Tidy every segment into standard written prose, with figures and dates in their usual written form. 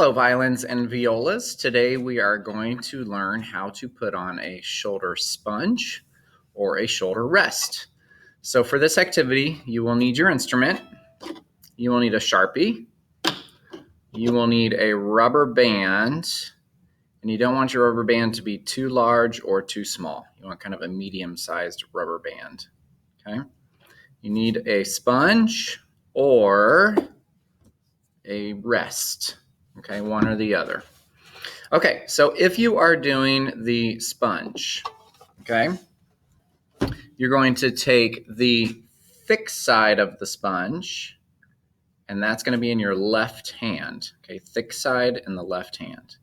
Hello, violins and violas. Today we are going to learn how to put on a shoulder sponge or a shoulder rest. So for this activity, you will need your instrument. You will need a Sharpie. You will need a rubber band. And you don't want your rubber band to be too large or too small. You want kind of a medium-sized rubber band. Okay. You need a sponge or a rest. Okay, one or the other. Okay, so if you are doing the sponge, okay, you're going to take the thick side of the sponge, and that's going to be in your left hand. Okay, thick side in the left hand.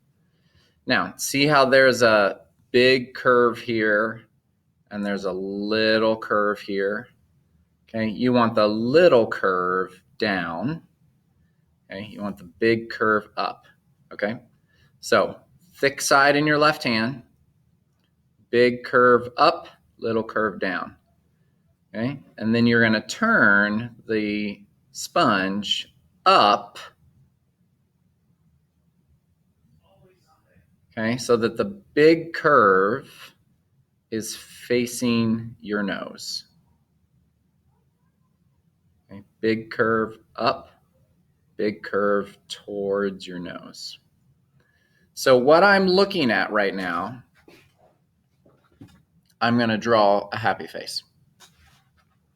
Now, see how there's a big curve here, and there's a little curve here. Okay, you want the little curve down. Okay, you want the big curve up. Okay, so thick side in your left hand, big curve up, little curve down. Okay, and then you're going to turn the sponge up. Okay, so that the big curve is facing your nose. Okay, big curve up, big curve towards your nose. So what I'm looking at right now, I'm going to draw a happy face.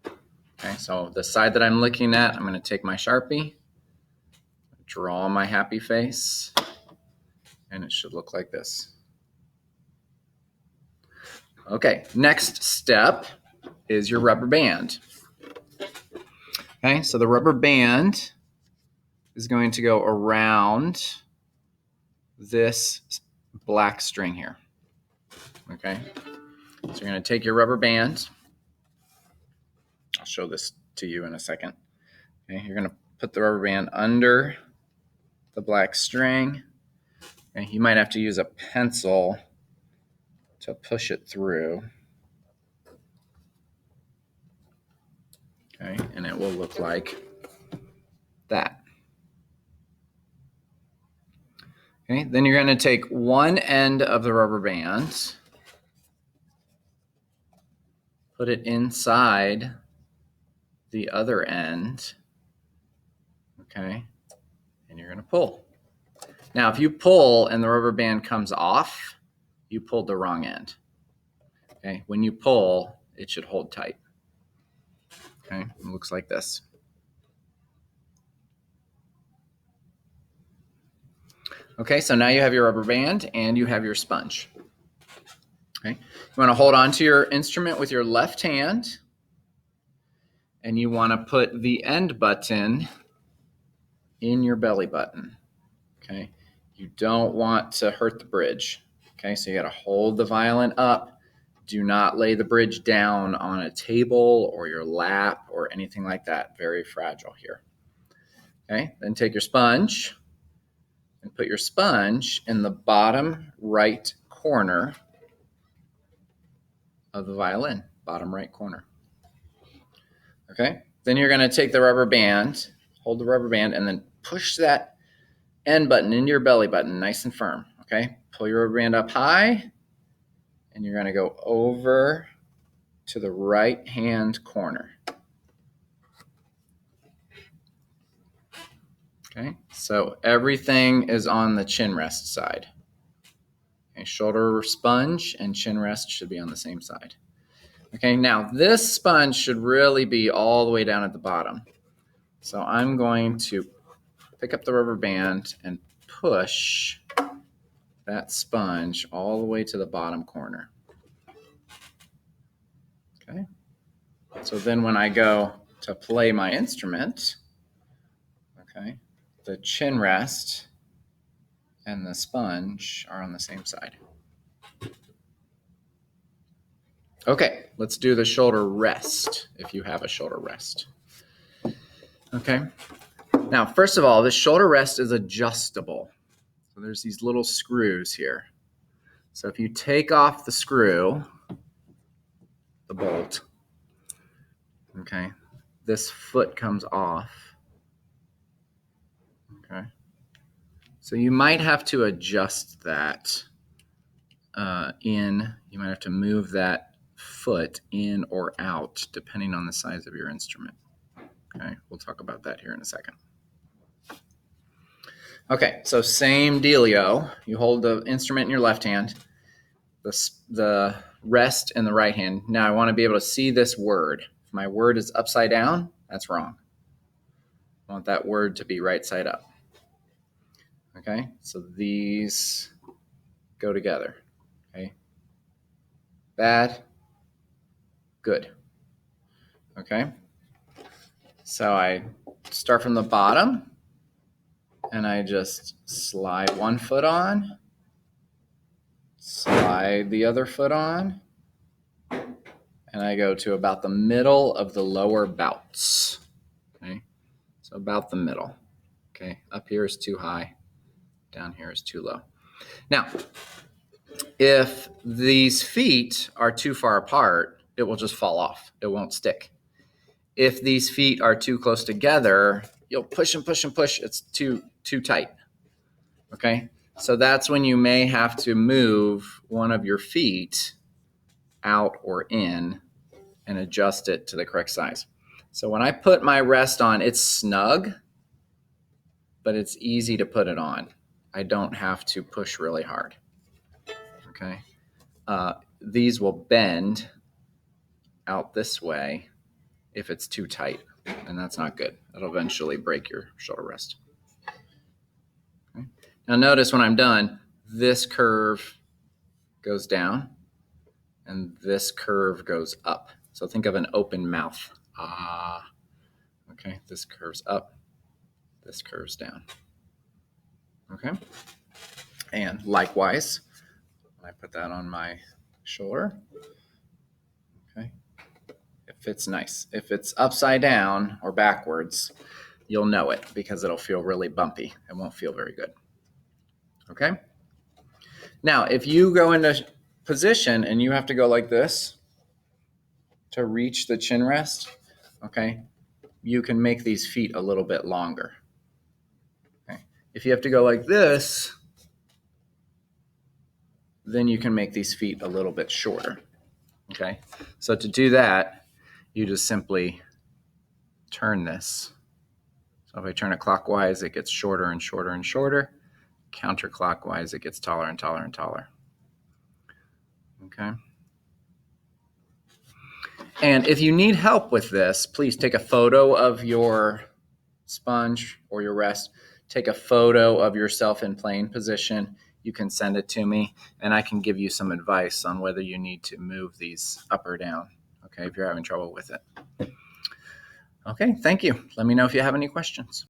Okay, so the side that I'm looking at, I'm going to take my Sharpie, draw my happy face, and it should look like this. Okay, next step is your rubber band. Okay, so the rubber band is going to go around this black string here. Okay, so you're going to take your rubber band. I'll show this to you in a second. Okay, you're going to put the rubber band under the black string. Okay, you might have to use a pencil to push it through. Okay, and it will look like that. Okay, then you're going to take one end of the rubber band, put it inside the other end, okay, and you're going to pull. Now, if you pull and the rubber band comes off, you pulled the wrong end. Okay, when you pull, it should hold tight. Okay, it looks like this. Okay, so now you have your rubber band and you have your sponge. Okay, you want to hold on to your instrument with your left hand, and you want to put the end button in your belly button. Okay, you don't want to hurt the bridge. Okay, so you got to hold the violin up. Do not lay the bridge down on a table or your lap or anything like that. Very fragile here. Okay, then take your sponge and put your sponge in the bottom right corner of the violin, bottom right corner. Okay, then you're going to take the rubber band, hold the rubber band, and then push that end button into your belly button nice and firm. Okay, pull your rubber band up high, and you're going to go over to the right hand corner. Okay, so everything is on the chin rest side. Okay, shoulder sponge and chin rest should be on the same side. Okay, now this sponge should really be all the way down at the bottom. So I'm going to pick up the rubber band and push that sponge all the way to the bottom corner. Okay, so then when I go to play my instrument, okay, the chin rest and the sponge are on the same side. Okay, let's do the shoulder rest if you have a shoulder rest. Okay, now first of all, the shoulder rest is adjustable. So there's these little screws here. So if you take off the screw, the bolt, okay, this foot comes off. Okay, So you might have to adjust that you might have to move that foot in or out depending on the size of your instrument. Okay, we'll talk about that here in a second. Okay, so same dealio. You hold the instrument in your left hand, the rest in the right hand. Now I want to be able to see this word. If my word is upside down, that's wrong. I want that word to be right side up. Okay, so these go together. Okay, bad, good. Okay, so I start from the bottom and I just slide one foot on, slide the other foot on, and I go to about the middle of the lower bouts. Okay, so about the middle. Okay, up here is too high, down here is too low. Now, if these feet are too far apart, it will just fall off. It won't stick. If these feet are too close together, you'll push and push and push. It's too tight. Okay, so that's when you may have to move one of your feet out or in and adjust it to the correct size. So when I put my rest on, it's snug, but it's easy to put it on. I don't have to push really hard. Okay, these will bend out this way if it's too tight, and that's not good. It'll eventually break your shoulder rest. Okay. Now notice when I'm done, this curve goes down and this curve goes up. So think of an open mouth. Ah. Okay, this curves up, this curves down. Okay, and likewise, when I put that on my shoulder, okay, it fits nice. If it's upside down or backwards, you'll know it because it'll feel really bumpy. It won't feel very good. Okay, now if you go into position and you have to go like this to reach the chin rest, okay, you can make these feet a little bit longer. Okay, if you have to go like this, then you can make these feet a little bit shorter. Okay, so to do that, you just simply turn this. So if I turn it clockwise, it gets shorter and shorter and shorter. Counterclockwise, it gets taller and taller and taller. Okay. And if you need help with this, please take a photo of your sponge or your rest. Take a photo of yourself in playing position. You can send it to me, and I can give you some advice on whether you need to move these up or down, okay, if you're having trouble with it. Okay, thank you. Let me know if you have any questions.